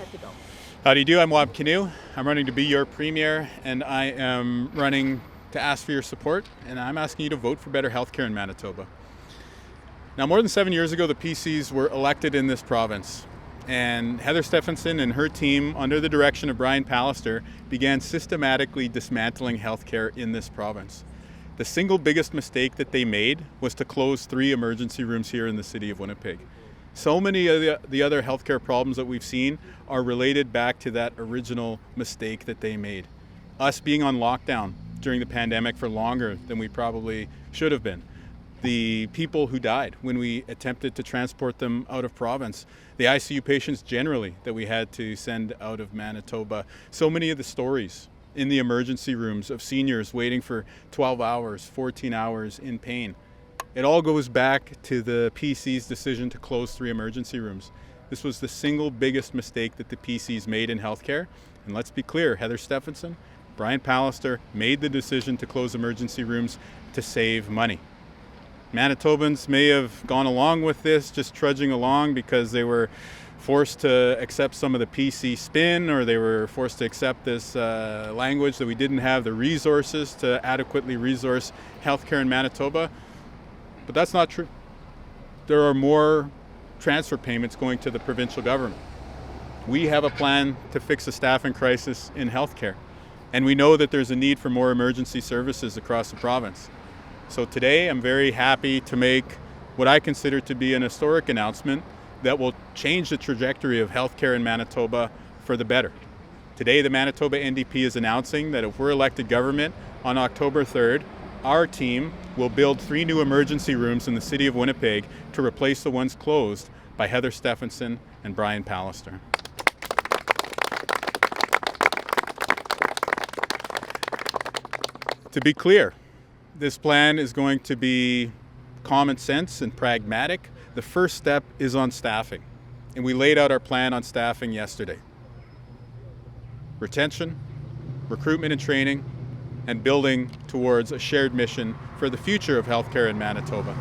set to go. How do you do? I'm Wab Kinew. I'm running to be your premier, and I am running to ask for your support, and I'm asking you to vote for better healthcare in Manitoba. Now, more than 7 years ago, the PCs were elected in this province, and Heather Stephenson and her team, under the direction of Brian Pallister, began systematically dismantling healthcare in this province. The single biggest mistake that they made was to close 3 emergency rooms here in the city of Winnipeg. So many of the other healthcare problems that we've seen are related back to that original mistake that they made. Us being on lockdown during the pandemic for longer than we probably should have been. The people who died when we attempted to transport them out of province. The ICU patients generally that we had to send out of Manitoba. So many of the stories in the emergency rooms of seniors waiting for 12 hours, 14 hours in pain. It all goes back to the PC's decision to close 3 emergency rooms. This was the single biggest mistake that the PC's made in healthcare. And let's be clear, Heather Stephenson, Brian Pallister made the decision to close emergency rooms to save money. Manitobans may have gone along with this, just trudging along because they were forced to accept some of the PC spin, or they were forced to accept this language that we didn't have the resources to adequately resource healthcare in Manitoba. But that's not true. There are more transfer payments going to the provincial government. We have a plan to fix the staffing crisis in healthcare, and we know that there's a need for more emergency services across the province. So today I'm very happy to make what I consider to be an historic announcement that will change the trajectory of healthcare in Manitoba for the better. Today the Manitoba NDP is announcing that if we're elected government on October 3rd, our team will build 3 new emergency rooms in the city of Winnipeg to replace the ones closed by Heather Stephenson and Brian Pallister. To be clear, this plan is going to be common sense and pragmatic. The first step is on staffing, and we laid out our plan on staffing yesterday. Retention, recruitment and training, and building towards a shared mission for the future of healthcare in Manitoba.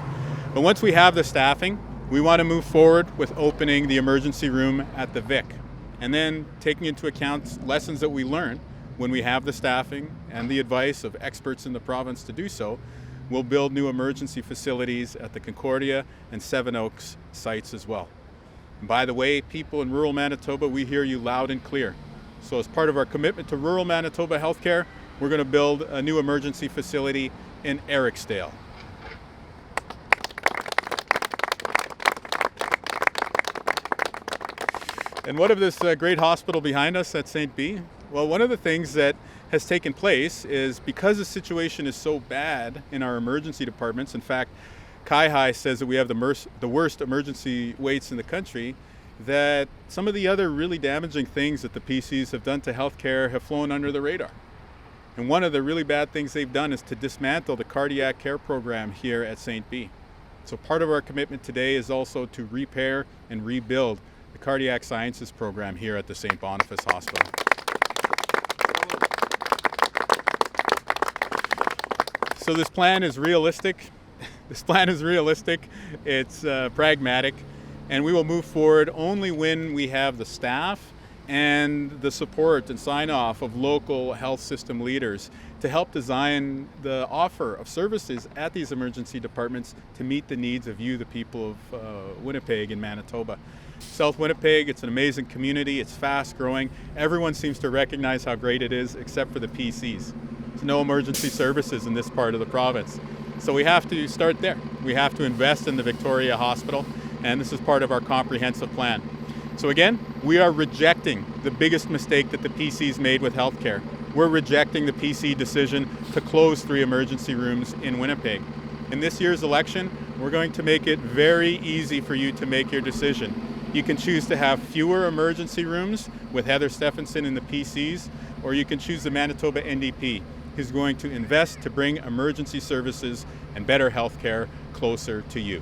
But once we have the staffing, we want to move forward with opening the emergency room at the Vic, and then taking into account lessons that we learned when we have the staffing and the advice of experts in the province to do so, we'll build new emergency facilities at the Concordia and Seven Oaks sites as well. And by the way, people in rural Manitoba, we hear you loud and clear. So as part of our commitment to rural Manitoba healthcare, we're going to build a new emergency facility in Eriksdale. And what of this great hospital behind us at St. B? Well, one of the things that has taken place is because the situation is so bad in our emergency departments, in fact, CIHI says that we have the worst emergency waits in the country, that some of the other really damaging things that the PCs have done to healthcare have flown under the radar. And one of the really bad things they've done is to dismantle the cardiac care program here at St. B. So part of our commitment today is also to repair and rebuild the cardiac sciences program here at the St. Boniface Hospital. So this plan is realistic. It's pragmatic, and we will move forward only when we have the staff and the support and sign-off of local health system leaders to help design the offer of services at these emergency departments to meet the needs of you, the people of Winnipeg and Manitoba. South Winnipeg, it's an amazing community, it's fast growing. Everyone seems to recognize how great it is except for the PCs. There's no emergency services in this part of the province. So we have to start there. We have to invest in the Victoria Hospital, and this is part of our comprehensive plan. So again, we are rejecting the biggest mistake that the PC's made with healthcare. We're rejecting the PC decision to close 3 emergency rooms in Winnipeg. In this year's election, we're going to make it very easy for you to make your decision. You can choose to have fewer emergency rooms with Heather Stephenson and the PCs, or you can choose the Manitoba NDP, who's going to invest to bring emergency services and better healthcare closer to you.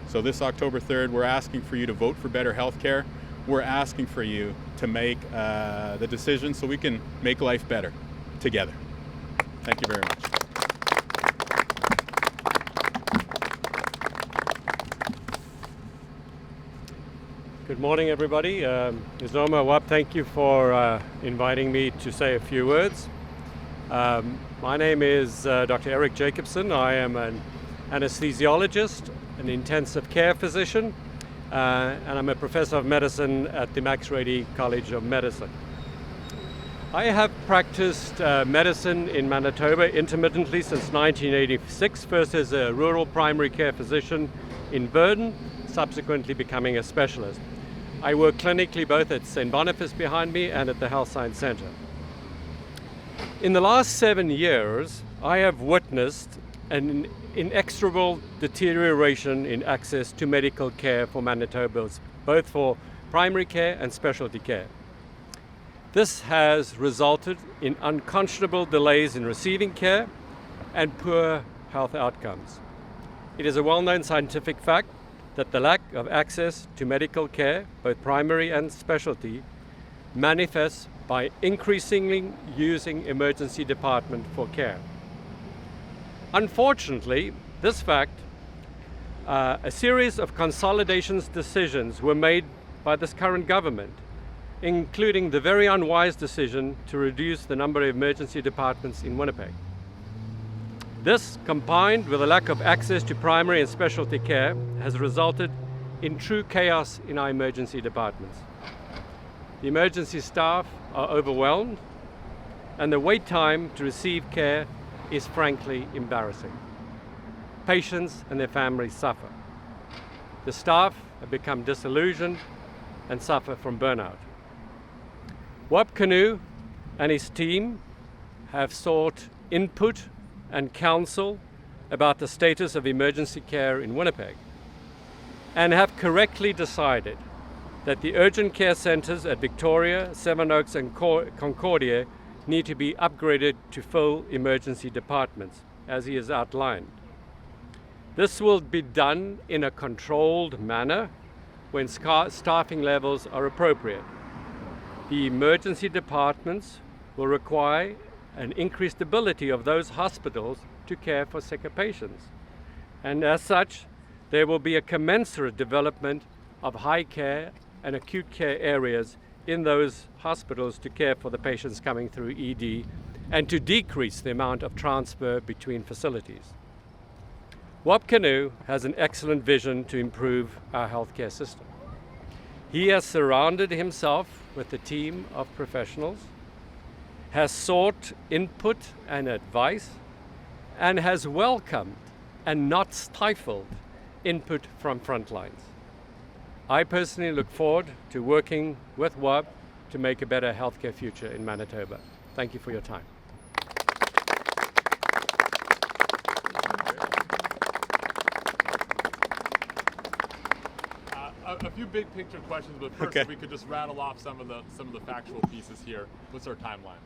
So this October 3rd, we're asking for you to vote for better healthcare. We're asking for you to make the decision so we can make life better together. Thank you very much. Good morning, everybody. Ms. Norma Wab, thank you for inviting me to say a few words. My name is Dr. Eric Jacobson. I am an anesthesiologist, an intensive care physician, and I'm a professor of medicine at the Max Rady College of Medicine. I have practiced medicine in Manitoba intermittently since 1986, first as a rural primary care physician in Burden, subsequently becoming a specialist. I work clinically both at St. Boniface behind me and at the Health Science Centre. In the last 7 years, I have witnessed an inexorable deterioration in access to medical care for Manitobans, both for primary care and specialty care. This has resulted in unconscionable delays in receiving care and poor health outcomes. It is a well-known scientific fact that the lack of access to medical care, both primary and specialty, manifests by increasingly using emergency department for care. Unfortunately, this fact, a series of consolidations decisions were made by this current government, including the very unwise decision to reduce the number of emergency departments in Winnipeg. This, combined with a lack of access to primary and specialty care, has resulted in true chaos in our emergency departments. The emergency staff are overwhelmed, and the wait time to receive care is frankly embarrassing. Patients and their families suffer. The staff have become disillusioned and suffer from burnout. Wab Kinew and his team have sought input and counsel about the status of emergency care in Winnipeg and have correctly decided that the urgent care centres at Victoria, Seven Oaks and Concordia need to be upgraded to full emergency departments, as he has outlined. This will be done in a controlled manner when staffing levels are appropriate. The emergency departments will require an increased ability of those hospitals to care for sicker patients. And as such, there will be a commensurate development of high care and acute care areas in those hospitals to care for the patients coming through ED and to decrease the amount of transfer between facilities. Wab Kinew has an excellent vision to improve our healthcare system. He has surrounded himself with a team of professionals, has sought input and advice, and has welcomed and not stifled input from frontlines. I personally look forward to working with Wab to make a better healthcare future in Manitoba. Thank you for your time. A few big picture questions, but first, if we could just rattle off some of the factual pieces here. What's our timeline?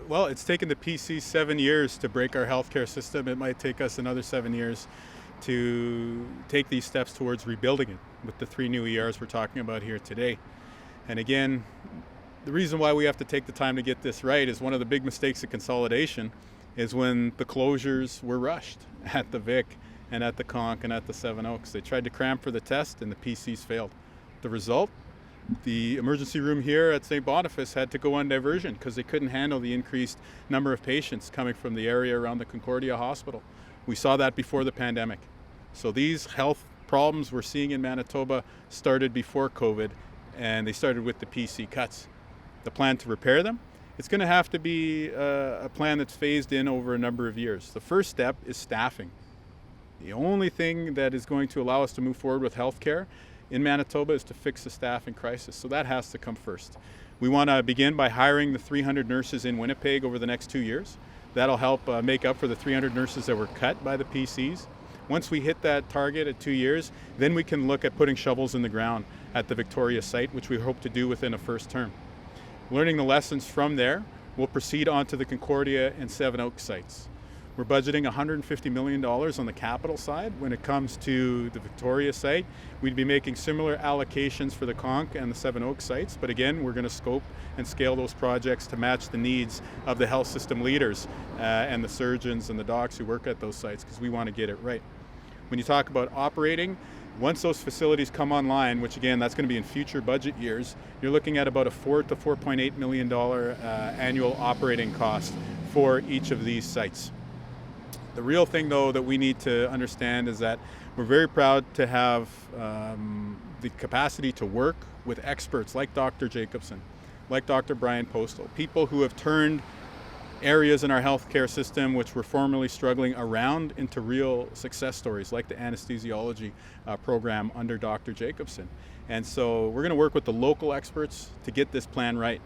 Well, it's taken the PC 7 years to break our healthcare system. It might take us another 7 years to take these steps towards rebuilding it with the 3 new ERs we're talking about here today. And again, the reason why we have to take the time to get this right is one of the big mistakes of consolidation is when the closures were rushed at the Vic and at the Conc and at the Seven Oaks. They tried to cram for the test and the PCs failed. The result? The emergency room here at St. Boniface had to go on diversion because they couldn't handle the increased number of patients coming from the area around the Concordia Hospital. We saw that before the pandemic. So these health problems we're seeing in Manitoba started before COVID, and they started with the PC cuts. The plan to repair them, it's going to have to be a plan that's phased in over a number of years. The first step is staffing. The only thing that is going to allow us to move forward with healthcare in Manitoba is to fix the staffing crisis. So that has to come first. We want to begin by hiring the 300 nurses in Winnipeg over the next 2 years. That'll help make up for the 300 nurses that were cut by the PCs. Once we hit that target at 2 years, then we can look at putting shovels in the ground at the Victoria site, which we hope to do within a first term. Learning the lessons from there, we'll proceed on to the Concordia and Seven Oaks sites. We're budgeting $150 million on the capital side. When it comes to the Victoria site, we'd be making similar allocations for the Conc and the Seven Oaks sites, but again, we're going to scope and scale those projects to match the needs of the health system leaders and the surgeons and the docs who work at those sites, because we want to get it right. When you talk about operating, Once those facilities come online, which again, that's going to be in future budget years, you're looking at about a $4 to $4.8 million annual operating cost for each of these sites. The real thing, though, that we need to understand is that we're very proud to have the capacity to work with experts like Dr. Jacobson, like Dr. Brian Postal, people who have turned areas in our healthcare system which were formerly struggling around into real success stories, like the anesthesiology program under Dr. Jacobson. And so we're going to work with the local experts to get this plan right.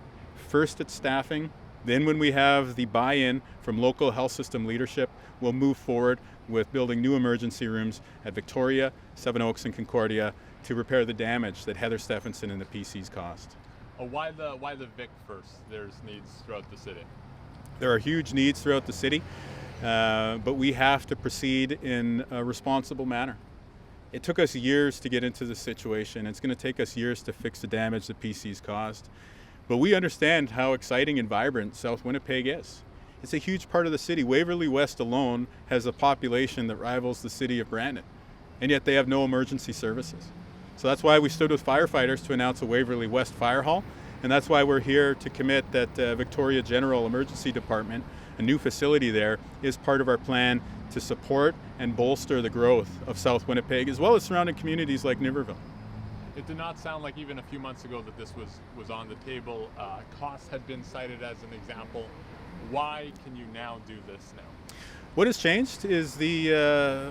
First, it's staffing. Then when we have the buy-in from local health system leadership, we'll move forward with building new emergency rooms at Victoria, Seven Oaks, and Concordia to repair the damage that Heather Stephenson and the PCs caused. Why the Vic first? There's needs throughout the city. There are huge needs throughout the city, but we have to proceed in a responsible manner. It took us years to get into this situation. It's going to take us years to fix the damage the PCs caused. But we understand how exciting and vibrant South Winnipeg is. It's a huge part of the city. Waverly West alone has a population that rivals the city of Brandon, and yet they have no emergency services. So that's why we stood with firefighters to announce a Waverly West Fire Hall. And that's why we're here to commit that Victoria General Emergency Department, a new facility there, is part of our plan to support and bolster the growth of South Winnipeg, as well as surrounding communities like Niverville. It did not sound like even a few months ago that this was on the table. Costs had been cited as an example. Why can you now do this now? What has changed is the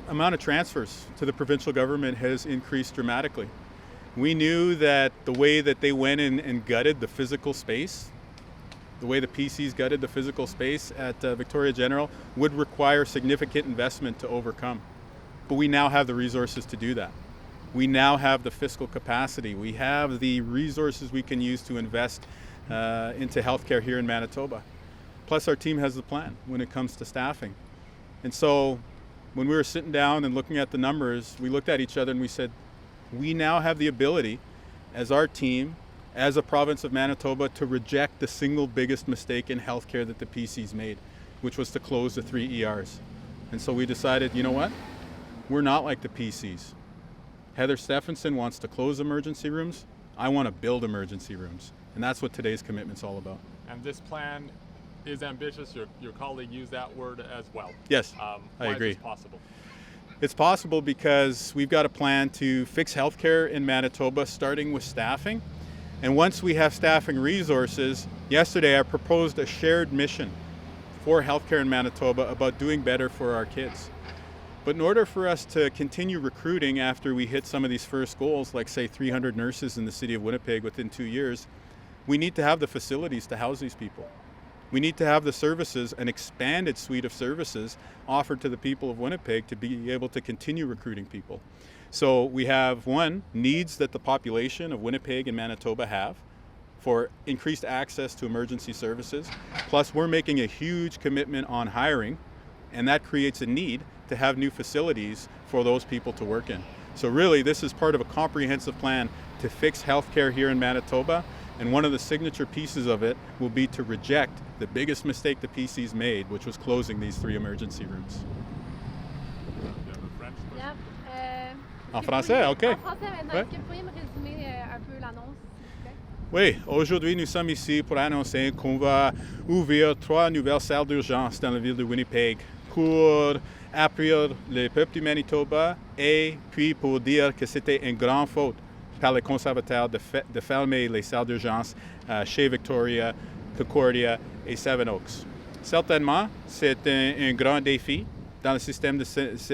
amount of transfers to the provincial government has increased dramatically. We knew that the way that they went in and gutted the physical space, the way the PCs gutted the physical space at Victoria General would require significant investment to overcome. But we now have the resources to do that. We now have the fiscal capacity. We have the resources we can use to invest into healthcare here in Manitoba. Plus our team has the plan when it comes to staffing. And so when we were sitting down and looking at the numbers, we looked at each other and we said, we now have the ability as our team, as a province of Manitoba, to reject the single biggest mistake in healthcare that the PCs made, which was to close the 3 ERs. And so we decided, you know what? We're not like the PCs. Heather Stephenson wants to close emergency rooms. I want to build emergency rooms. And that's what today's commitment's all about. And this plan is ambitious. Your colleague used that word as well. Yes, I agree. Is this possible? It's possible because we've got a plan to fix healthcare in Manitoba, starting with staffing. And once we have staffing resources, yesterday I proposed a shared mission for healthcare in Manitoba about doing better for our kids. But in order for us to continue recruiting after we hit some of these first goals, like say 300 nurses in the city of Winnipeg within 2 years, we need to have the facilities to house these people. We need to have the services, an expanded suite of services offered to the people of Winnipeg to be able to continue recruiting people. So we have, one, needs that the population of Winnipeg and Manitoba have for increased access to emergency services. Plus, we're making a huge commitment on hiring, and that creates a need to have new facilities for those people to work in. So really, this is part of a comprehensive plan to fix healthcare here in Manitoba. And one of the signature pieces of it will be to reject the biggest mistake the PCs made, which was closing these 3 emergency rooms. En français, OK. En français maintenant, est-ce que vous pourriez me résumer un peu l'annonce, s'il vous plaît? Oui, aujourd'hui nous sommes ici pour annoncer qu'on va ouvrir 3 nouvelles salles d'urgence dans la ville de Winnipeg pour appuyer le peuple du Manitoba et puis pour dire que c'était une grande faute par les conservateurs de fermer les salles d'urgence chez Victoria, Concordia et Seven Oaks. Certainement, c'est un grand défi dans le système de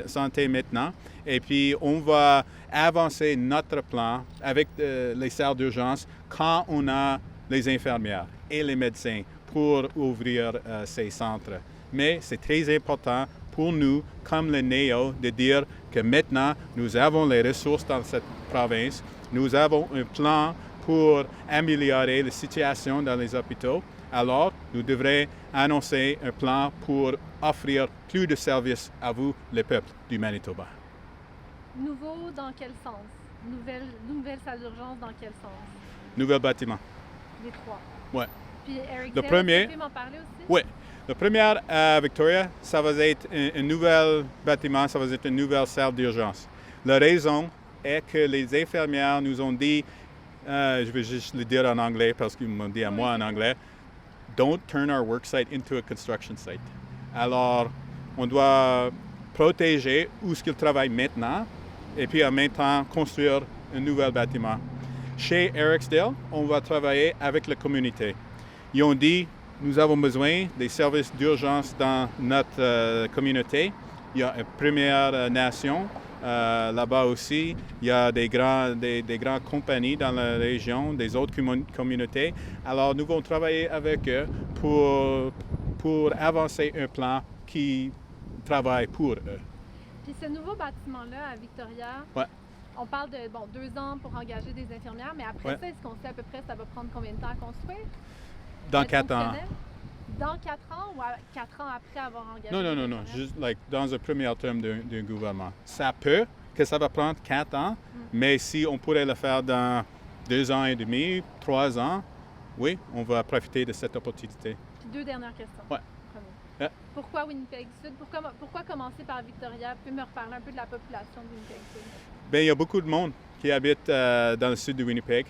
santé maintenant. Et puis, on va avancer notre plan avec les salles d'urgence quand on a les infirmières et les médecins pour ouvrir ces centres. Mais c'est très important pour nous, comme le NEO, de dire que maintenant, nous avons les ressources dans cette province. Nous avons un plan pour améliorer la situation dans les hôpitaux. Alors, nous devrons annoncer un plan pour offrir plus de services à vous, le peuple du Manitoba. Nouveau dans quel sens? Nouvelle salle d'urgence dans quel sens? Nouvel bâtiment. Les 3. Ouais. Puis Eric, Le premier. tu peux m'en parler aussi? Oui. Le premier à Victoria, ça va être un nouvel bâtiment, ça va être une nouvelle salle d'urgence. La raison, est que les infirmières nous ont dit, je vais juste le dire en anglais parce qu'ils m'ont dit à moi en anglais, don't turn our work site into a construction site. Alors, on doit protéger où ce qu'ils travaillent maintenant et puis en même temps construire un nouvel bâtiment. Chez Ericsdale, on va travailler avec la communauté. Ils ont dit, nous avons besoin des services d'urgence dans notre communauté. Il y a une Première Nation là-bas aussi. Il y a des grandes compagnies dans la région, des autres communautés. Alors, nous allons travailler avec eux pour avancer un plan qui travaille pour eux. Puis ce nouveau bâtiment-là à Victoria, Ouais. on parle de 2 ans pour engager des infirmières, mais après Ouais. ça, est-ce qu'on sait à peu près ça va prendre combien de temps à construire? Dans Être 4 ans. fonctionnel? Dans 4 ans ou 4 ans après avoir engagé Non, des non, non, non. infirmières? Juste dans un premier terme d'un gouvernement. Ça peut que ça va prendre 4 ans, mais si on pourrait le faire dans 2 ans et demi, 3 ans, oui, on va profiter de cette opportunité. Puis 2 dernières questions. Ouais. Premier. Ouais. Pourquoi Winnipeg Sud? Pourquoi commencer par Victoria? Peux-tu me reparler un peu de la population de Winnipeg Sud? Bien, il y a beaucoup de monde qui habite dans le sud de Winnipeg.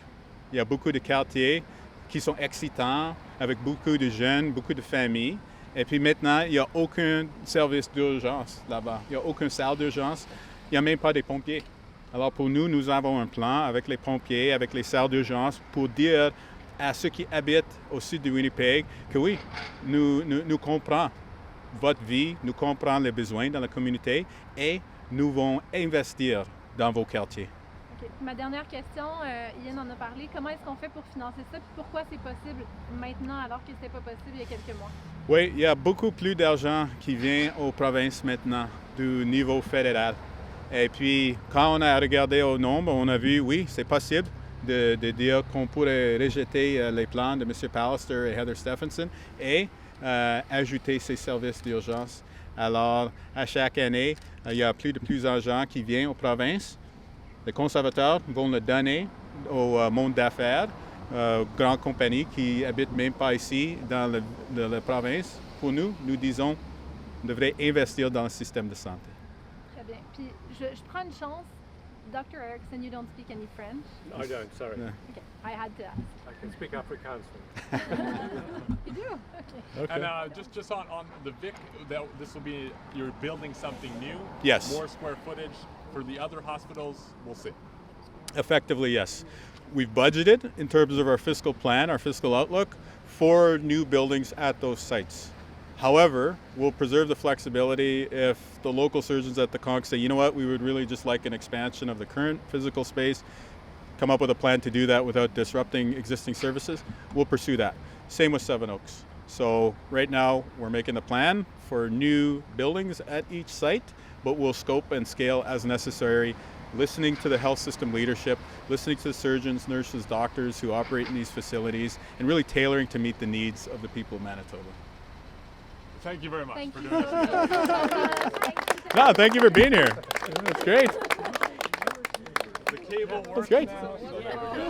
Il y a beaucoup de quartiers qui sont excitants, avec beaucoup de jeunes, beaucoup de familles. Et puis maintenant, il n'y a aucun service d'urgence là-bas. Il n'y a aucune salle d'urgence. Il n'y a même pas des pompiers. Alors pour nous, nous avons un plan avec les pompiers, avec les salles d'urgence pour dire à ceux qui habitent au sud de Winnipeg que oui, nous comprenons votre vie, nous comprenons les besoins dans la communauté et nous allons investir dans vos quartiers. OK. Ma dernière question, Ian en a parlé. Comment est-ce qu'on fait pour financer ça? Puis pourquoi c'est possible maintenant alors que ce n'était pas possible il y a quelques mois? Oui, il y a beaucoup plus d'argent qui vient aux provinces maintenant du niveau fédéral. Et puis, quand on a regardé au nombre, on a vu, oui, c'est possible de dire qu'on pourrait rejeter les plans de M. Pallister et Heather Stephenson et ajouter ces services d'urgence. Alors, à chaque année, il y a plus d'argent qui vient aux provinces. Les conservateurs vont le donner au monde d'affaires, aux grandes compagnies qui habitent même pas ici dans la province. Pour nous, nous disons qu'on devrait investir dans le système de santé. Très bien. Puis je prends une chance. Dr. Erickson, you don't speak any French. I don't, sorry. Yeah. Okay, I had to ask. I can speak Afrikaans. You do? Okay. And just on the Vic, this will be, you're building something new. Yes. More square footage. For the other hospitals, we'll see. Effectively, yes. We've budgeted in terms of our fiscal plan, our fiscal outlook, for new buildings at those sites. However, we'll preserve the flexibility if the local surgeons at the Conc say, you know what, we would really just like an expansion of the current physical space, come up with a plan to do that without disrupting existing services, we'll pursue that. Same with Seven Oaks. So right now, we're making the plan for new buildings at each site, but we'll scope and scale as necessary, listening to the health system leadership, listening to the surgeons, nurses, doctors who operate in these facilities, and really tailoring to meet the needs of the people of Manitoba. Thank you very much Thank for you. doing this. No, thank you for being here. That's great. The cable works great. now, so there we go.